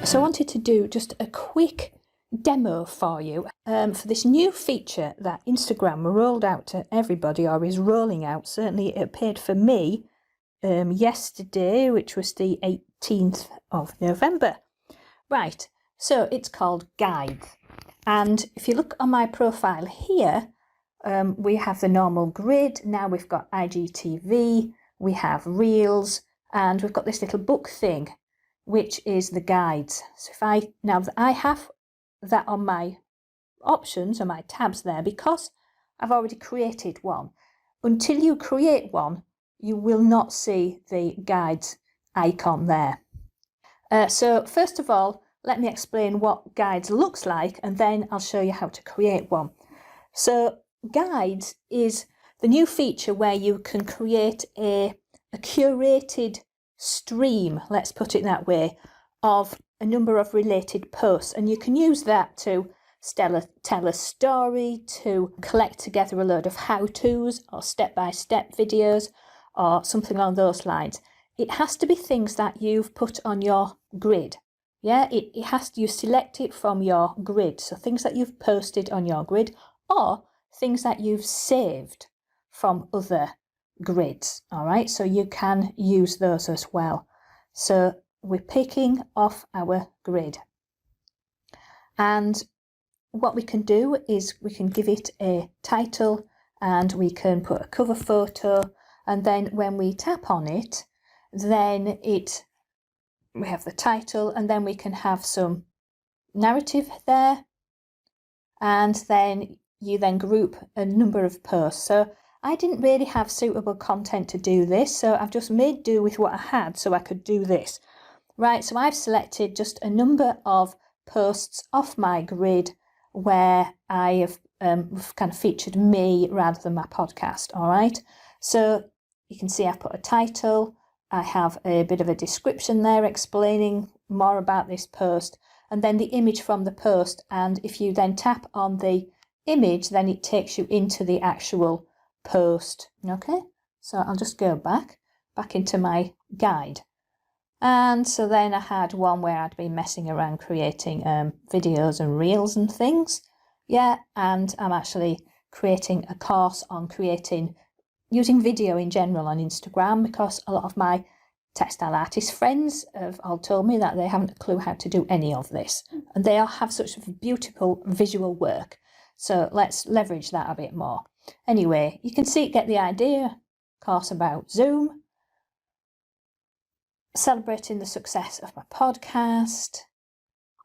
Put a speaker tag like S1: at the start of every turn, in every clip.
S1: So I wanted to do just a quick demo for you for this new feature that Instagram rolled out to everybody, or is rolling out. Certainly it appeared for me yesterday, which was the 18th of November. Right, so it's called Guides. And if you look on my profile here, we have the normal grid. Now we've got IGTV, we have Reels, and we've got this little book thing, which is the guides. So now that I have that on my options or my tabs there, because I've already created one. Until you create one, you will not see the guides icon there. So first of all, let me explain what guides looks like, and then I'll show you how to create one. So guides is the new feature where you can create a curated stream, let's put it that way, of a number of related posts, and you can use that to tell a story, to collect together a load of how-tos or step-by-step videos or something along those lines. It has to be things that you've put on your grid. Yeah, it has to, you select it from your grid, so things that you've posted on your grid or things that you've saved from other grids. All right, so you can use those as well. So we're picking off our grid, and what we can do is we can give it a title, and we can put a cover photo, and then when we tap on it, then we have the title, and then we can have some narrative there, and then you then group a number of posts. So I didn't really have suitable content to do this, so I've just made do with what I had so I could do this. Right, so I've selected just a number of posts off my grid where I have kind of featured me rather than my podcast. All right, so you can see I've put a title, I have a bit of a description there explaining more about this post, and then the image from the post. And if you then tap on the image, then it takes you into the actual post. Okay, so I'll just go back into my guide. And so then I had one where I'd been messing around creating videos and reels and things. Yeah, and I'm actually creating a course on using video in general on Instagram, because a lot of my textile artist friends have all told me that they haven't a clue how to do any of this, and they all have such beautiful visual work. So let's leverage that a bit more. Anyway, you can get the idea. Course about Zoom, celebrating the success of my podcast,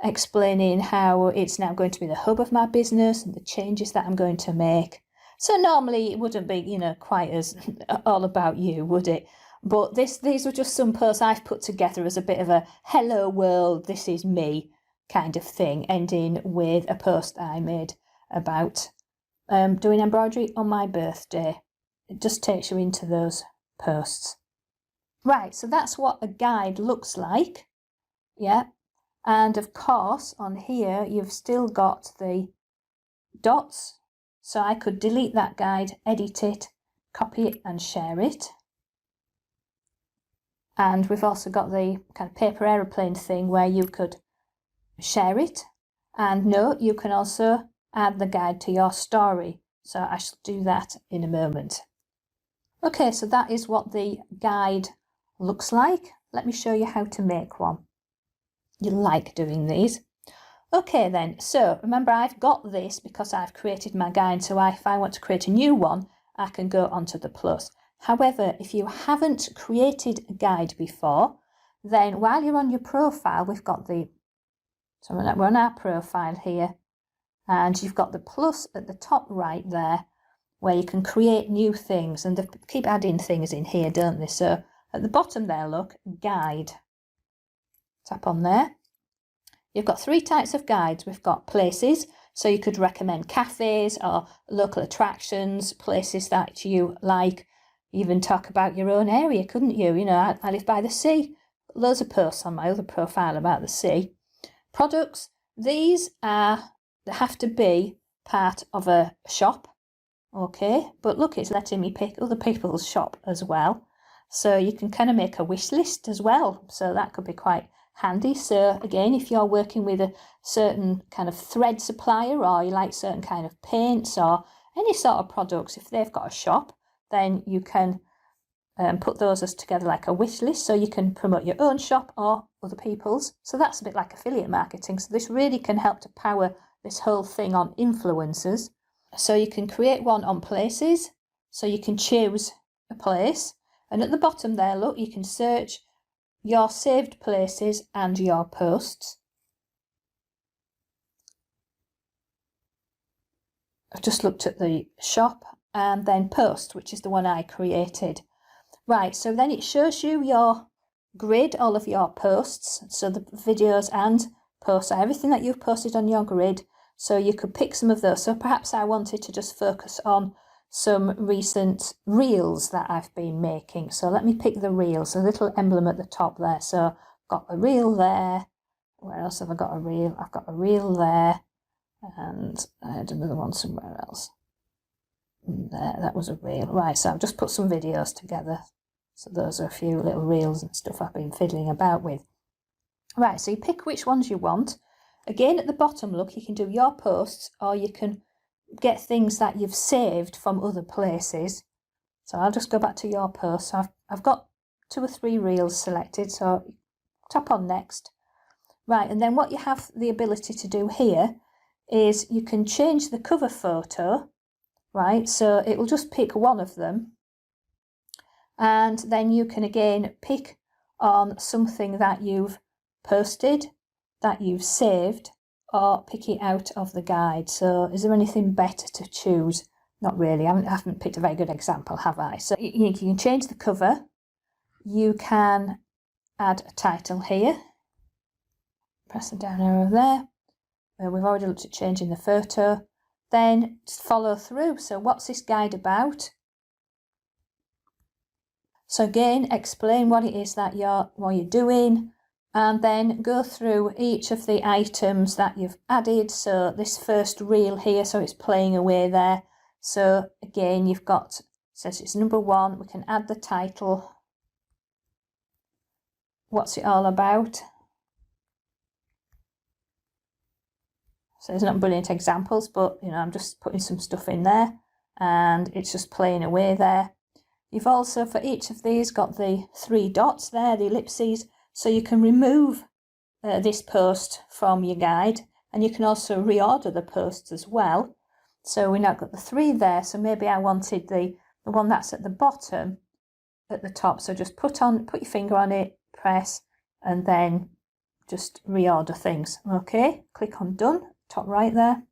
S1: explaining how it's now going to be the hub of my business and the changes that I'm going to make. So normally it wouldn't be, quite as all about you, would it? But these were just some posts I've put together as a bit of a hello world, this is me kind of thing, ending with a post I made about doing embroidery on my birthday. It just takes you into those posts. Right, so that's what a guide looks like. Yeah, and of course on here you've still got the dots, so I could delete that guide, edit it, copy it and share it. And we've also got the kind of paper aeroplane thing where you could share it, and note you can also add the guide to your story. So I shall do that in a moment. Okay, so that is what the guide looks like. Let me show you how to make one. You like doing these. Okay then, so remember I've got this because I've created my guide, so if I want to create a new one, I can go onto the plus. However, if you haven't created a guide before, then while you're on your profile, we're on our profile here, and you've got the plus at the top right there where you can create new things, and they keep adding things in here, don't they? So at the bottom there, look, guide. Tap on there. You've got 3 types of guides. We've got places, so you could recommend cafes or local attractions, places that you like. Even talk about your own area, couldn't you? I live by the sea. Loads of posts on my other profile about the sea. Products, they have to be part of a shop. Okay, but look, it's letting me pick other people's shop as well. So you can kind of make a wish list as well. So that could be quite handy. So again, if you're working with a certain kind of thread supplier, or you like certain kind of paints or any sort of products, if they've got a shop, then you can put those as together like a wish list, so you can promote your own shop or other people's. So that's a bit like affiliate marketing. So this really can help to power this whole thing on influencers. So you can create one on places, so you can choose a place, and at the bottom there, look, you can search your saved places and your posts. I've just looked at the shop, and then post, which is the one I created. Right, so then it shows you your grid, all of your posts, so the videos and posts, everything that you've posted on your grid. So you could pick some of those. So perhaps I wanted to just focus on some recent reels that I've been making. So let me pick the reels, a little emblem at the top there. So I've got a reel there. Where else have I got a reel? I've got a reel there, and I had another one somewhere else. There, that was a reel. Right, so I've just put some videos together. So those are a few little reels and stuff I've been fiddling about with. Right, so you pick which ones you want. Again, at the bottom, look, you can do your posts, or you can get things that you've saved from other places. So I'll just go back to your posts. So I've got 2 or 3 reels selected, so tap on next. Right, and then what you have the ability to do here is you can change the cover photo, right? So it will just pick one of them. And then you can again pick on something that you've posted, that you've saved, or pick it out of the guide. So is there anything better to choose? Not really. I haven't picked a very good example, have I? So you can change the cover. You can add a title here. Press the down arrow there. We've already looked at changing the photo. Then just follow through. So what's this guide about? So again, explain what it is that you're doing, and then go through each of the items that you've added. So this first reel here, so it's playing away there. So again, you've got, says it's number 1, we can add the title. What's it all about? So there's not brilliant examples, but you know, I'm just putting some stuff in there, and it's just playing away there. You've also, for each of these, got the 3 dots there, the ellipses, so you can remove this post from your guide, and you can also reorder the posts as well. So we now got the 3 there, so maybe I wanted the one that's at the bottom at the top. So just put your finger on it, press, and then just reorder things. Okay, click on done, top right there.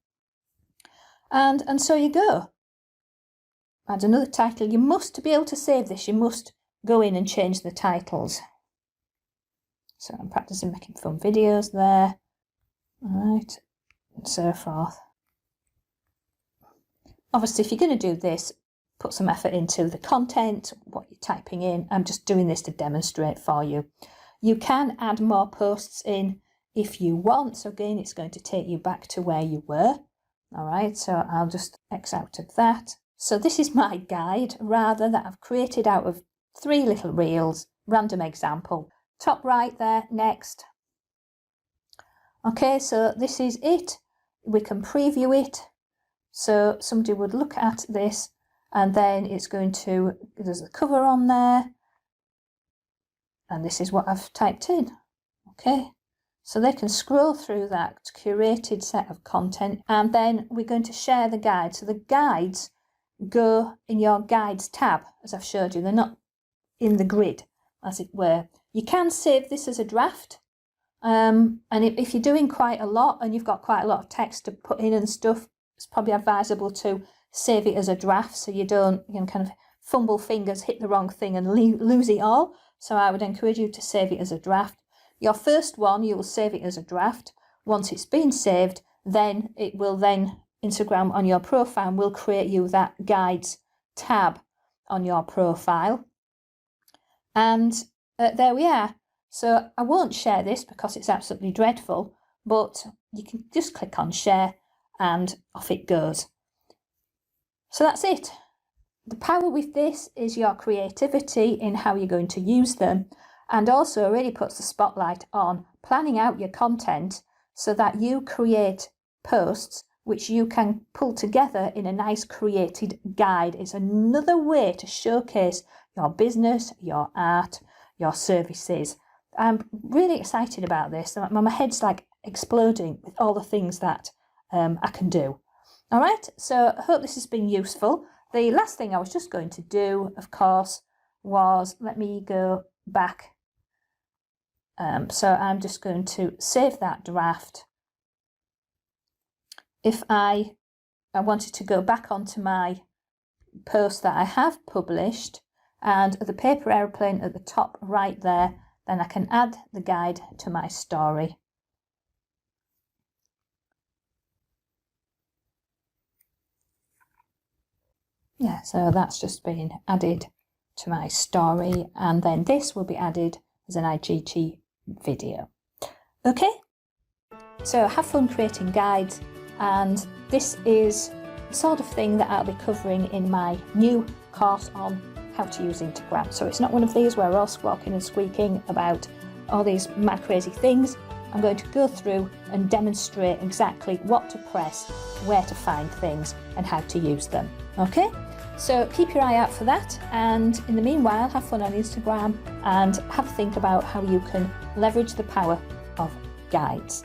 S1: And so you go. Add another title. You must, to be able to save this, you must go in and change the titles. So I'm practicing making fun videos there. Alright, and so forth. Obviously, if you're going to do this, put some effort into the content, what you're typing in. I'm just doing this to demonstrate for you. You can add more posts in if you want. So again, it's going to take you back to where you were. Alright, so I'll just X out of that. So this is my guide, rather, that I've created out of 3 little reels, random example. Top right there, next. Okay, so this is it. We can preview it. So somebody would look at this, and then it's going to, there's the cover on there. And this is what I've typed in. Okay, so they can scroll through that curated set of content, and then we're going to share the guide. So the guides go in your guides tab, as I've showed you. They're not in the grid, as it were. You can save this as a draft, and if you're doing quite a lot and you've got quite a lot of text to put in and stuff, it's probably advisable to save it as a draft, so you don't kind of fumble fingers, hit the wrong thing and lose it all. So I would encourage you to save it as a draft. Your first one, you will save it as a draft. Once it's been saved, then Instagram on your profile will create you that guides tab on your profile. And there we are. So I won't share this because it's absolutely dreadful, but you can just click on share and off it goes. So that's it. The power with this is your creativity in how you're going to use them, and also really puts the spotlight on planning out your content so that you create posts which you can pull together in a nice created guide. It's another way to showcase your business, your art, your services. I'm really excited about this. My head's like exploding with all the things that I can do. All right, so I hope this has been useful. The last thing I was just going to do, of course, was, let me go back. So I'm just going to save that draft. If I wanted to go back onto my post that I have published, and the paper aeroplane at the top right there, then I can add the guide to my story. Yeah, so that's just been added to my story, and then this will be added as an IGT video. Okay, so have fun creating guides, and this is the sort of thing that I'll be covering in my new course on how to use Instagram. So it's not one of these where we're all squawking and squeaking about all these mad crazy things. I'm going to go through and demonstrate exactly what to press, where to find things, and how to use them. Okay, so keep your eye out for that, and in the meanwhile have fun on Instagram and have a think about how you can leverage the power of guides.